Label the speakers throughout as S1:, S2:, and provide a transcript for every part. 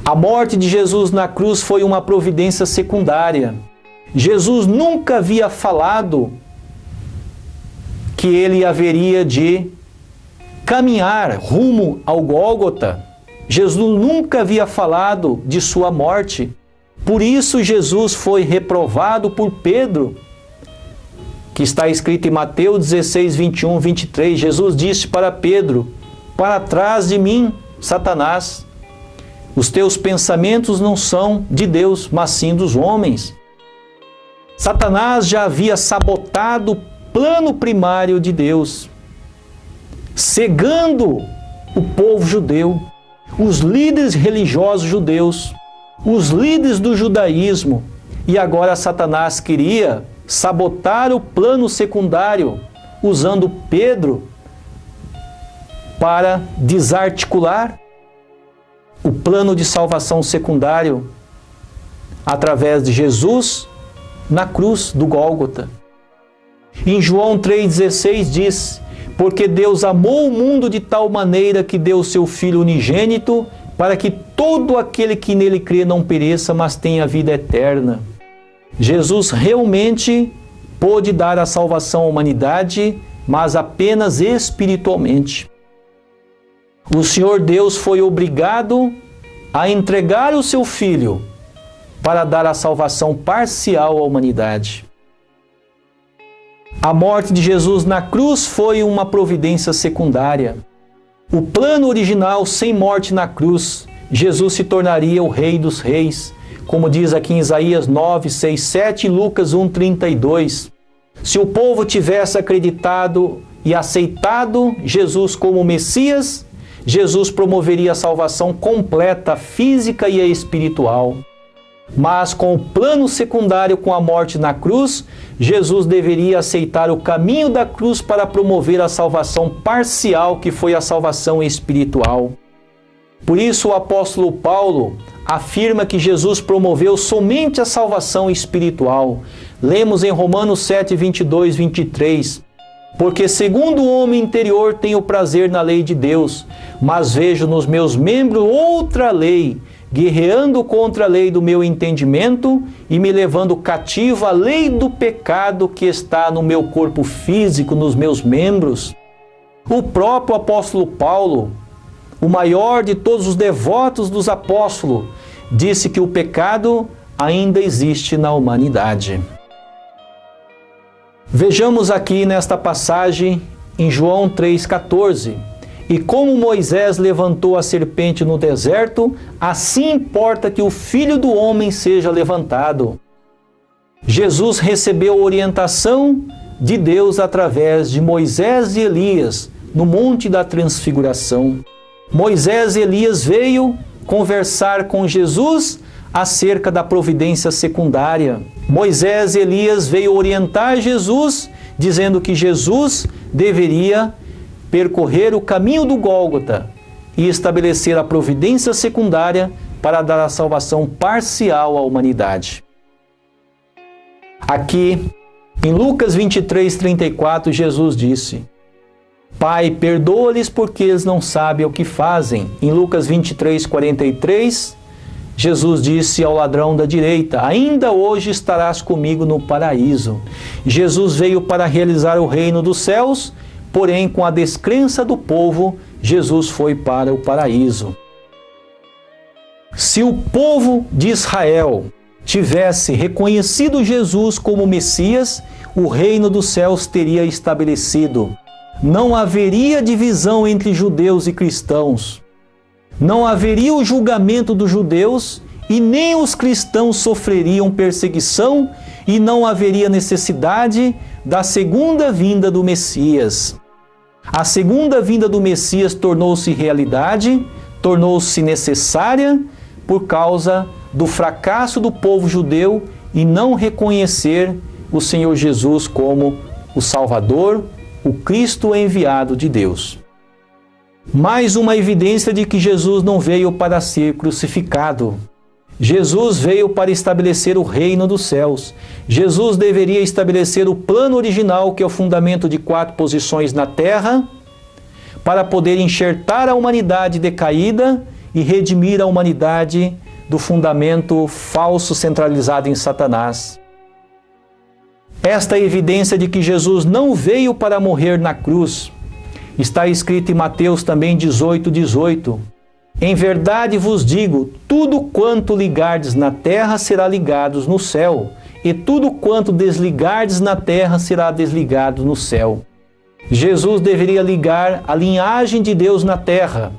S1: A morte de Jesus na cruz foi uma providência secundária. Jesus nunca havia falado que ele haveria de caminhar rumo ao Gólgota. Jesus nunca havia falado de sua morte. Por isso Jesus foi reprovado por Pedro, que está escrito em Mateus 16, 21, 23. Jesus disse para Pedro: para trás de mim, Satanás, os teus pensamentos não são de Deus, mas sim dos homens. Satanás já havia sabotado o plano primário de Deus, cegando o povo judeu, os líderes religiosos judeus, os líderes do judaísmo. E agora Satanás queria sabotar o plano secundário, usando Pedro para desarticular o plano de salvação secundário através de Jesus na cruz do Gólgota. Em João 3,16 diz: porque Deus amou o mundo de tal maneira que deu o seu Filho unigênito, para que todo aquele que nele crê não pereça, mas tenha vida eterna. Jesus realmente pôde dar a salvação à humanidade, mas apenas espiritualmente. O Senhor Deus foi obrigado a entregar o seu Filho para dar a salvação parcial à humanidade. A morte de Jesus na cruz foi uma providência secundária. O plano original, sem morte na cruz, Jesus se tornaria o Rei dos Reis, como diz aqui em Isaías 9, 6, 7 e Lucas 1, 32. Se o povo tivesse acreditado e aceitado Jesus como Messias, Jesus promoveria a salvação completa, física e espiritual. Mas com o plano secundário, com a morte na cruz, Jesus deveria aceitar o caminho da cruz para promover a salvação parcial, que foi a salvação espiritual. Por isso o apóstolo Paulo afirma que Jesus promoveu somente a salvação espiritual. Lemos em Romanos 7, 22, 23. Porque segundo o homem interior tenho prazer na lei de Deus, mas vejo nos meus membros outra lei, guerreando contra a lei do meu entendimento e me levando cativo à lei do pecado que está no meu corpo físico, nos meus membros. O próprio apóstolo Paulo, o maior de todos os devotos dos apóstolos, disse que o pecado ainda existe na humanidade. Vejamos aqui nesta passagem em João 3,14. E como Moisés levantou a serpente no deserto, assim importa que o Filho do Homem seja levantado. Jesus recebeu orientação de Deus através de Moisés e Elias no Monte da Transfiguração. Moisés e Elias veio conversar com Jesus acerca da providência secundária. Moisés e Elias veio orientar Jesus, dizendo que Jesus deveria percorrer o caminho do Gólgota e estabelecer a providência secundária para dar a salvação parcial à humanidade. Aqui, em Lucas 23, 34, Jesus disse: Pai, perdoa-lhes porque eles não sabem o que fazem. Em Lucas 23, 43, Jesus disse ao ladrão da direita: ainda hoje estarás comigo no paraíso. Jesus veio para realizar o reino dos céus, porém, com a descrença do povo, Jesus foi para o paraíso. Se o povo de Israel tivesse reconhecido Jesus como Messias, o reino dos céus teria estabelecido. Não haveria divisão entre judeus e cristãos. Não haveria o julgamento dos judeus e nem os cristãos sofreriam perseguição e não haveria necessidade da segunda vinda do Messias. A segunda vinda do Messias tornou-se realidade, tornou-se necessária por causa do fracasso do povo judeu e não reconhecer o Senhor Jesus como o Salvador, o Cristo enviado de Deus. Mais uma evidência de que Jesus não veio para ser crucificado. Jesus veio para estabelecer o reino dos céus. Jesus deveria estabelecer o plano original, que é o fundamento de 4 posições na terra, para poder enxertar a humanidade decaída e redimir a humanidade do fundamento falso centralizado em Satanás. Esta é a evidência de que Jesus não veio para morrer na cruz. Está escrito em Mateus também 18:18. Em verdade vos digo, tudo quanto ligardes na terra será ligado no céu, e tudo quanto desligardes na terra será desligado no céu. Jesus deveria ligar a linhagem de Deus na terra.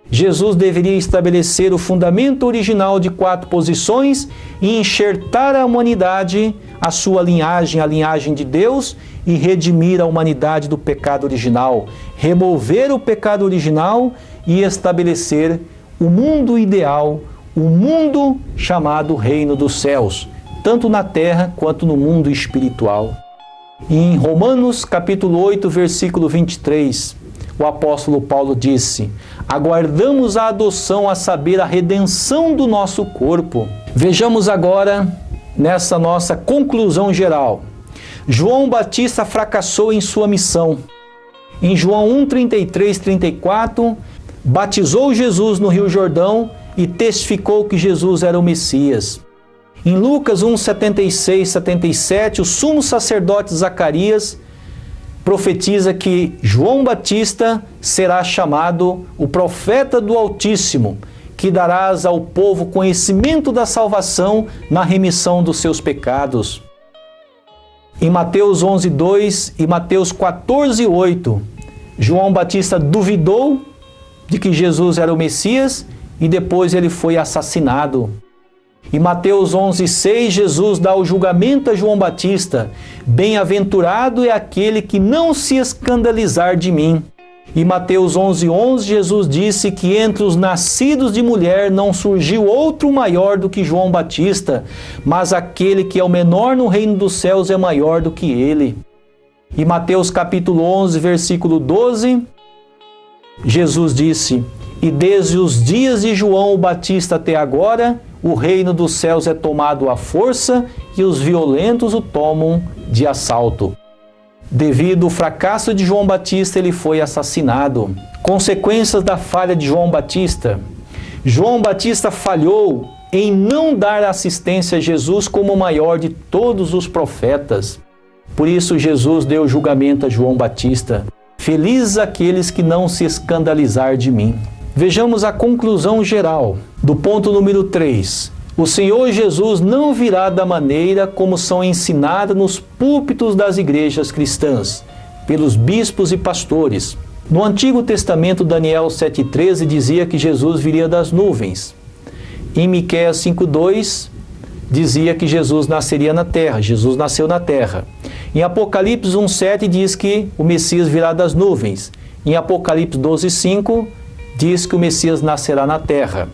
S1: Jesus deveria estabelecer o fundamento original de 4 posições e enxertar a humanidade, a sua linhagem, a linhagem de Deus, e redimir a humanidade do pecado original, remover o pecado original e estabelecer o mundo ideal, o mundo chamado Reino dos Céus, tanto na terra quanto no mundo espiritual. E em Romanos capítulo 8, versículo 23, o apóstolo Paulo disse: aguardamos a adoção, a saber, a redenção do nosso corpo. Vejamos agora nessa nossa conclusão geral. João Batista fracassou em sua missão. Em João 1:33-34, batizou Jesus no Rio Jordão e testificou que Jesus era o Messias. Em Lucas 1:76-77, o sumo sacerdote Zacarias profetiza que João Batista será chamado o profeta do Altíssimo, que darás ao povo conhecimento da salvação na remissão dos seus pecados. Em Mateus 11:2 e Mateus 14:8, João Batista duvidou de que Jesus era o Messias e depois ele foi assassinado. Em Mateus 11:6, Jesus dá o julgamento a João Batista: bem-aventurado é aquele que não se escandalizar de mim. Em Mateus 11:11, Jesus disse que entre os nascidos de mulher não surgiu outro maior do que João Batista, mas aquele que é o menor no reino dos céus é maior do que ele. Em Mateus capítulo 11, versículo 12, Jesus disse: e desde os dias de João o Batista até agora, o reino dos céus é tomado à força e os violentos o tomam de assalto. Devido ao fracasso de João Batista, ele foi assassinado. Consequências da falha de João Batista. João Batista falhou em não dar assistência a Jesus como o maior de todos os profetas. Por isso Jesus deu julgamento a João Batista: felizes aqueles que não se escandalizar de mim. Vejamos a conclusão geral do ponto número 3. O Senhor Jesus não virá da maneira como são ensinadas nos púlpitos das igrejas cristãs, pelos bispos e pastores. No Antigo Testamento, Daniel 7,13 dizia que Jesus viria das nuvens. Em Miqueias 5,2 dizia que Jesus nasceria na terra, Jesus nasceu na terra. Em Apocalipse 1,7 diz que o Messias virá das nuvens. Em Apocalipse 12,5 diz que o Messias nascerá na terra.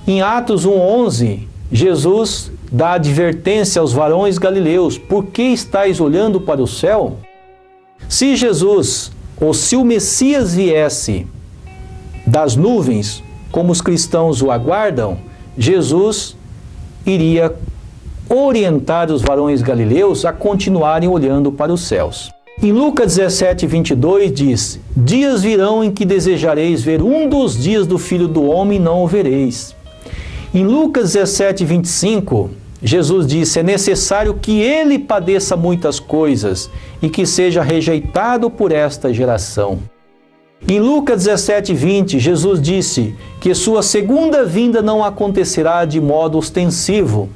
S1: Em Atos 1,11, Jesus dá advertência aos varões galileus: por que estáis olhando para o céu? Se Jesus, ou se o Messias viesse das nuvens, como os cristãos o aguardam, Jesus iria orientar os varões galileus a continuarem olhando para os céus. Em Lucas 17:22 diz: dias virão em que desejareis ver um dos dias do Filho do Homem e não o vereis. Em Lucas 17:25, Jesus disse: é necessário que ele padeça muitas coisas e que seja rejeitado por esta geração. Em Lucas 17:20, Jesus disse que sua segunda vinda não acontecerá de modo ostensivo.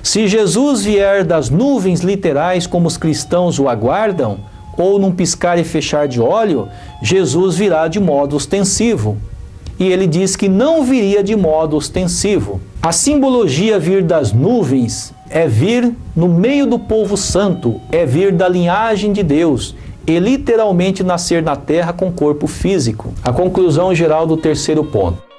S1: Se Jesus vier das nuvens literais como os cristãos o aguardam, ou num piscar e fechar de olho, Jesus virá de modo ostensivo. E ele diz que não viria de modo ostensivo. A simbologia vir das nuvens é vir no meio do povo santo, é vir da linhagem de Deus, e literalmente nascer na terra com corpo físico. A conclusão geral do terceiro ponto.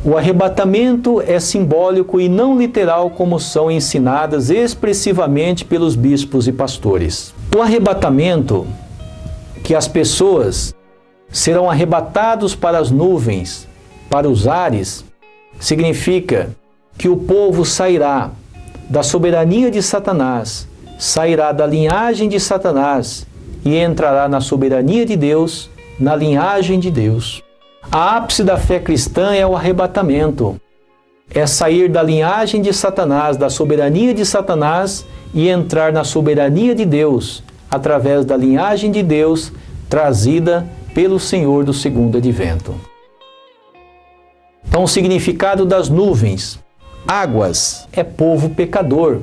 S1: O arrebatamento é simbólico e não literal como são ensinadas expressivamente pelos bispos e pastores. O arrebatamento, que as pessoas serão arrebatados para as nuvens, para os ares, significa que o povo sairá da soberania de Satanás, sairá da linhagem de Satanás e entrará na soberania de Deus, na linhagem de Deus. A ápice da fé cristã é o arrebatamento. É sair da linhagem de Satanás, da soberania de Satanás e entrar na soberania de Deus, através da linhagem de Deus trazida pelo Senhor do segundo advento. Então, o significado das nuvens. Águas é povo pecador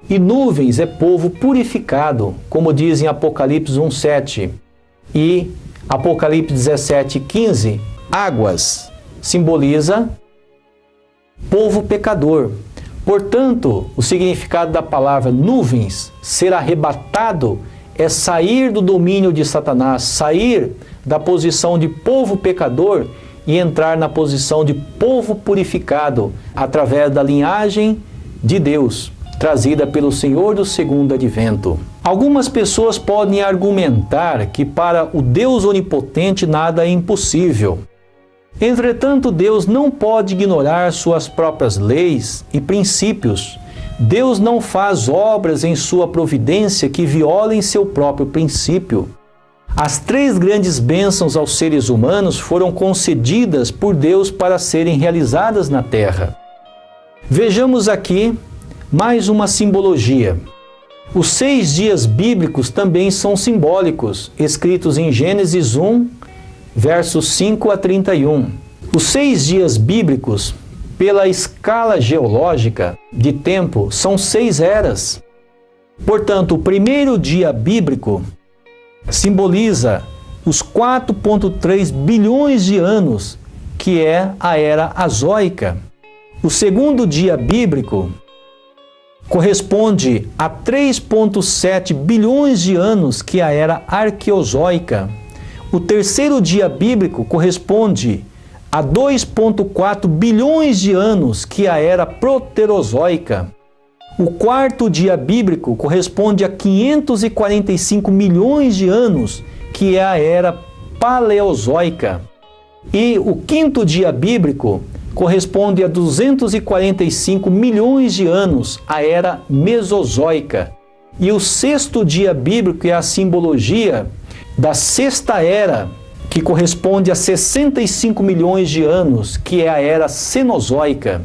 S1: e nuvens é povo purificado, como diz em Apocalipse 1:7 e Apocalipse 17:15. Águas simboliza povo pecador. Portanto, o significado da palavra nuvens, ser arrebatado, é sair do domínio de Satanás, sair da posição de povo pecador e entrar na posição de povo purificado através da linhagem de Deus, trazida pelo Senhor do segundo advento. Algumas pessoas podem argumentar que para o Deus onipotente nada é impossível. Entretanto, Deus não pode ignorar suas próprias leis e princípios. Deus não faz obras em sua providência que violem seu próprio princípio. As 3 grandes bênçãos aos seres humanos foram concedidas por Deus para serem realizadas na terra. Vejamos aqui mais uma simbologia. Os 6 dias bíblicos também são simbólicos, escritos em Gênesis 1, versos 5 a 31. Os 6 dias bíblicos, pela escala geológica de tempo, são 6 eras. Portanto, o primeiro dia bíblico simboliza os 4,3 bilhões de anos, que é a era azoica. O segundo dia bíblico corresponde a 3,7 bilhões de anos, que é a era arqueozoica. O terceiro dia bíblico corresponde a 2,4 bilhões de anos, que é a era proterozoica. O quarto dia bíblico corresponde a 545 milhões de anos, que é a era paleozoica. E o quinto dia bíblico corresponde a 245 milhões de anos, a era mesozoica. E o sexto dia bíblico é a simbologia da sexta era, que corresponde a 65 milhões de anos, que é a era cenozoica.